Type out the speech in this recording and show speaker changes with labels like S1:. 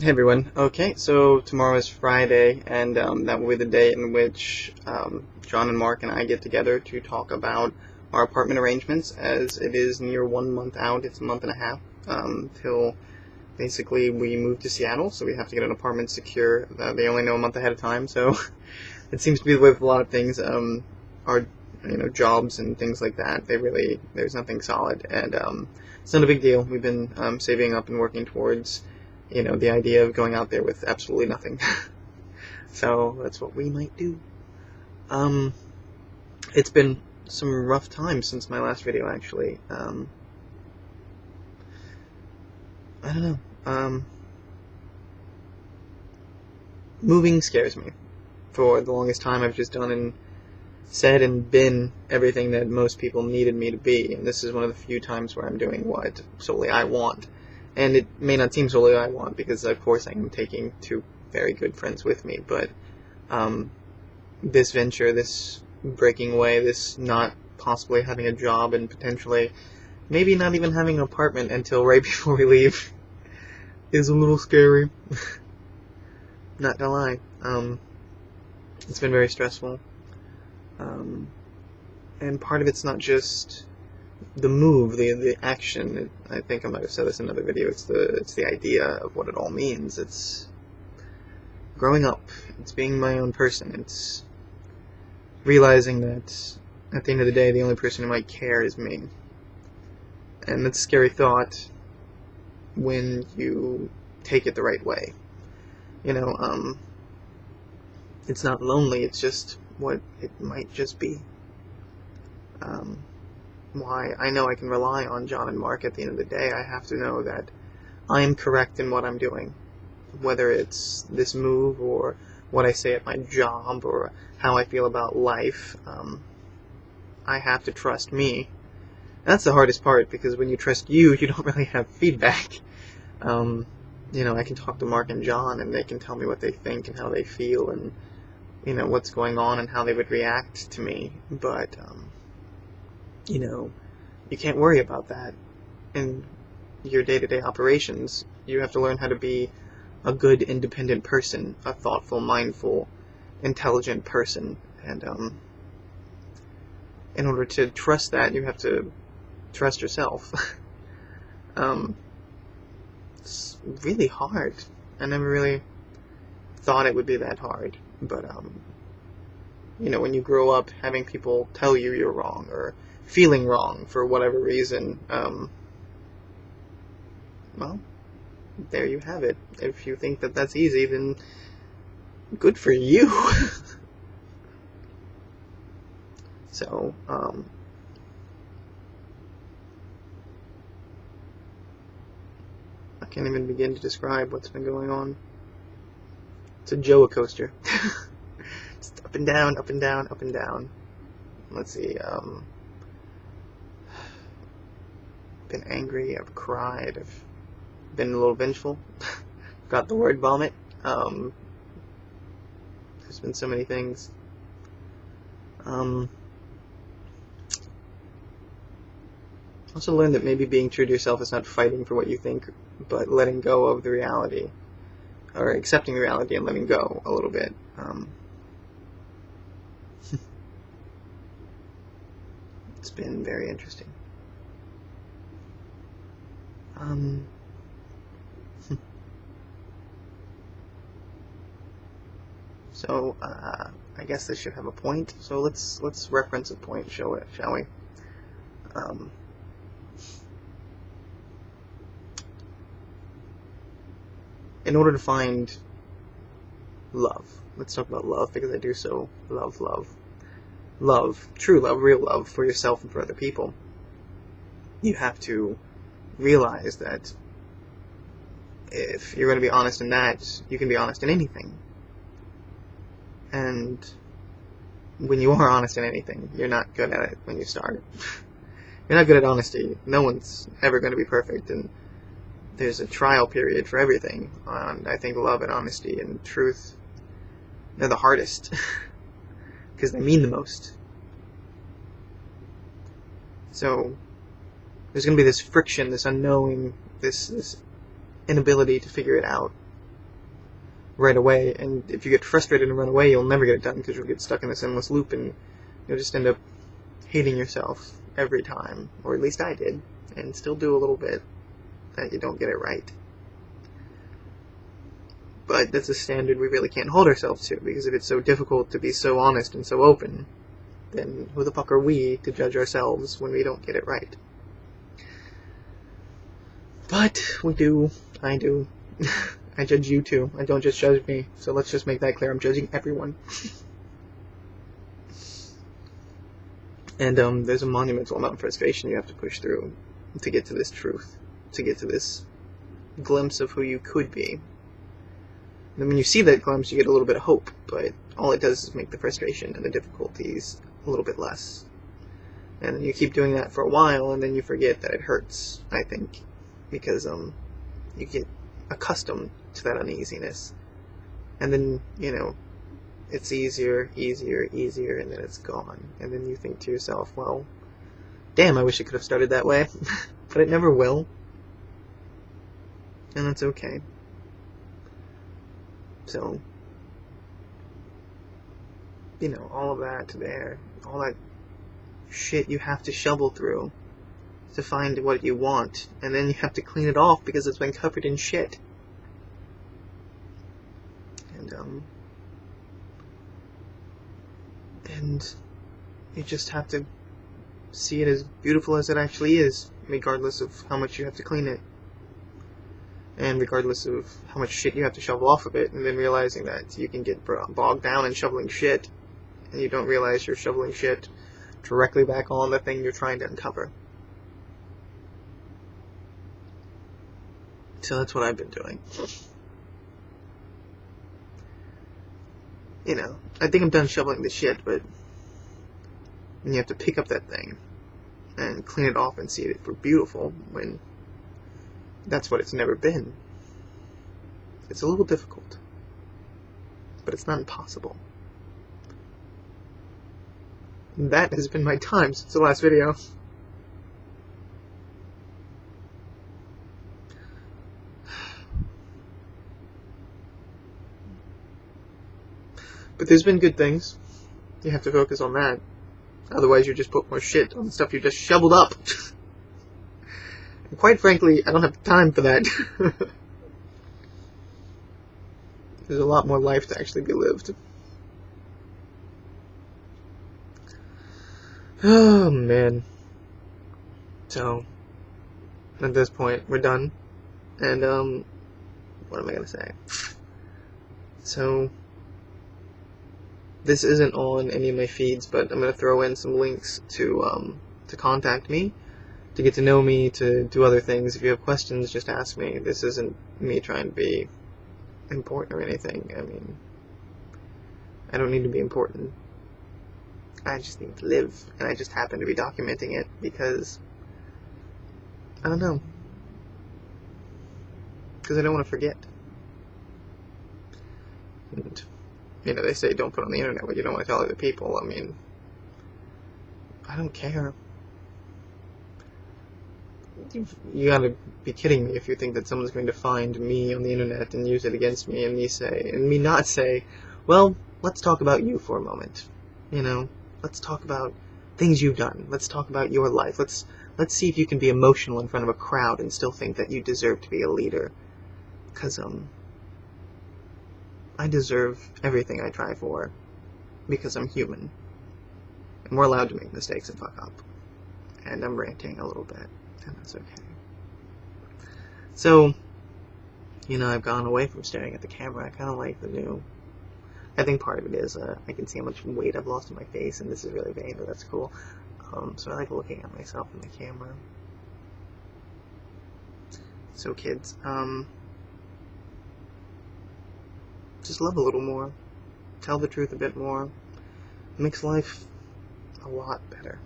S1: Hey everyone. Okay, so tomorrow is Friday, and that will be the day in which John and Mark and I get together to talk about our apartment arrangements, as it is near 1 month out. It's a month and a half till basically we move to Seattle, so we have to get an apartment secure. They only know a month ahead of time, so it seems to be the way with a lot of things. Our jobs and things like that. There's nothing solid, and it's not a big deal. We've been saving up and working towards the idea of going out there with absolutely nothing. So that's what we might do. It's been some rough times since my last video, actually. I don't know. Moving scares me. For the longest time, I've just done and said and been everything that most people needed me to be, and this is one of the few times where I'm doing what solely I want. And it may not seem solely I want, because of course I am taking two very good friends with me, but this venture, this breaking away, this not possibly having a job and potentially maybe not even having an apartment until right before we leave is a little scary. Not gonna lie. It's been very stressful. And part of it's not just the move, the action. I think I might have said this in another video. It's the idea of what it all means. It's growing up. It's being my own person. It's realizing that at the end of the day, the only person who might care is me. And that's a scary thought when you take it the right way. It's not lonely. It's just what it might just be. Why I know I can rely on John and Mark at the end of the day. I have to know that I am correct in what I'm doing, whether it's this move or what I say at my job or how I feel about life. I have to trust me. That's the hardest part, because when you trust you don't really have feedback. I can talk to Mark and John, and they can tell me what they think and how they feel and what's going on and how they would react to me, but you can't worry about that in your day-to-day operations. You have to learn how to be a good, independent person, a thoughtful, mindful, intelligent person, and in order to trust that, you have to trust yourself. It's really hard. I never really thought it would be that hard, but when you grow up having people tell you you're wrong or feeling wrong for whatever reason, well, there you have it. If you think that that's easy, then good for you. So, I can't even begin to describe what's been going on. It's a Joa coaster. Just up and down, up and down, up and down. Let's see, been angry, I've cried, I've been a little vengeful. Got the word vomit. There's been so many things. Also learned that maybe being true to yourself is not fighting for what you think, but letting go of the reality, or accepting the reality and letting go a little bit. It's been very interesting. So, I guess this should have a point. So let's reference a point, shall we? In order to find love, let's talk about love, because I do so love, true love, real love for yourself and for other people. You have to realize that if you're going to be honest in that, you can be honest in anything. And when you are honest in anything, you're not good at it when you start. You're not good at honesty. No one's ever going to be perfect, and there's a trial period for everything. And I think love and honesty and truth, they're the hardest, because they mean the most. So there's going to be this friction, this unknowing, this inability to figure it out. right away, and if you get frustrated and run away, you'll never get it done because you'll get stuck in this endless loop and you'll just end up hating yourself every time, or at least I did, and still do a little bit that you don't get it right. But that's a standard we really can't hold ourselves to, because if it's so difficult to be so honest and so open, then who the fuck are we to judge ourselves when we don't get it right? But we do. I do. I judge you too. I don't just judge me. So let's just make that clear. I'm judging everyone. And there's a monumental amount of frustration you have to push through to get to this truth, to get to this glimpse of who you could be. And when you see that glimpse, you get a little bit of hope, but all it does is make the frustration and the difficulties a little bit less. And then you keep doing that for a while, and then you forget that it hurts, I think, because you get accustomed to that uneasiness. And then, it's easier, and then it's gone. And then you think to yourself, well, damn, I wish it could have started that way. But it never will. And that's okay. So, all of that there, all that shit you have to shovel through to find what you want, and then you have to clean it off because it's been covered in shit. And you just have to see it as beautiful as it actually is, regardless of how much you have to clean it. And regardless of how much shit you have to shovel off of it, and then realizing that you can get bogged down in shoveling shit, and you don't realize you're shoveling shit directly back on the thing you're trying to uncover. So that's what I've been doing. I think I'm done shoveling the shit, but you have to pick up that thing and clean it off and see it for beautiful when that's what it's never been. It's a little difficult, but it's not impossible. And that has been my time since the last video. But there's been good things. You have to focus on that. Otherwise you just put more shit on the stuff you just shoveled up. And quite frankly, I don't have time for that. There's a lot more life to actually be lived. Oh, man. So, at this point, we're done. And, what am I gonna say? So, this isn't on any of my feeds, but I'm gonna throw in some links to contact me, to get to know me, to do other things. If you have questions, just ask me. This isn't me trying to be important or anything. I mean, I don't need to be important. I just need to live, and I just happen to be documenting it because, I don't know, because I don't want to forget. And, they say don't put on the internet what you don't want to tell other people. I mean, I don't care. You gotta be kidding me if you think that someone's going to find me on the internet and use it against me, and me not say, well, let's talk about you for a moment. Let's talk about things you've done. Let's talk about your life. Let's see if you can be emotional in front of a crowd and still think that you deserve to be a leader. 'Cause, I deserve everything I try for, because I'm human. And we're allowed to make mistakes and fuck up. And I'm ranting a little bit, and that's okay. So, I've gone away from staring at the camera. I kind of like the new... I think part of it is I can see how much weight I've lost in my face, and this is really vain, but that's cool. So I like looking at myself in the camera. So kids, just love a little more. Tell the truth a bit more. It makes life a lot better.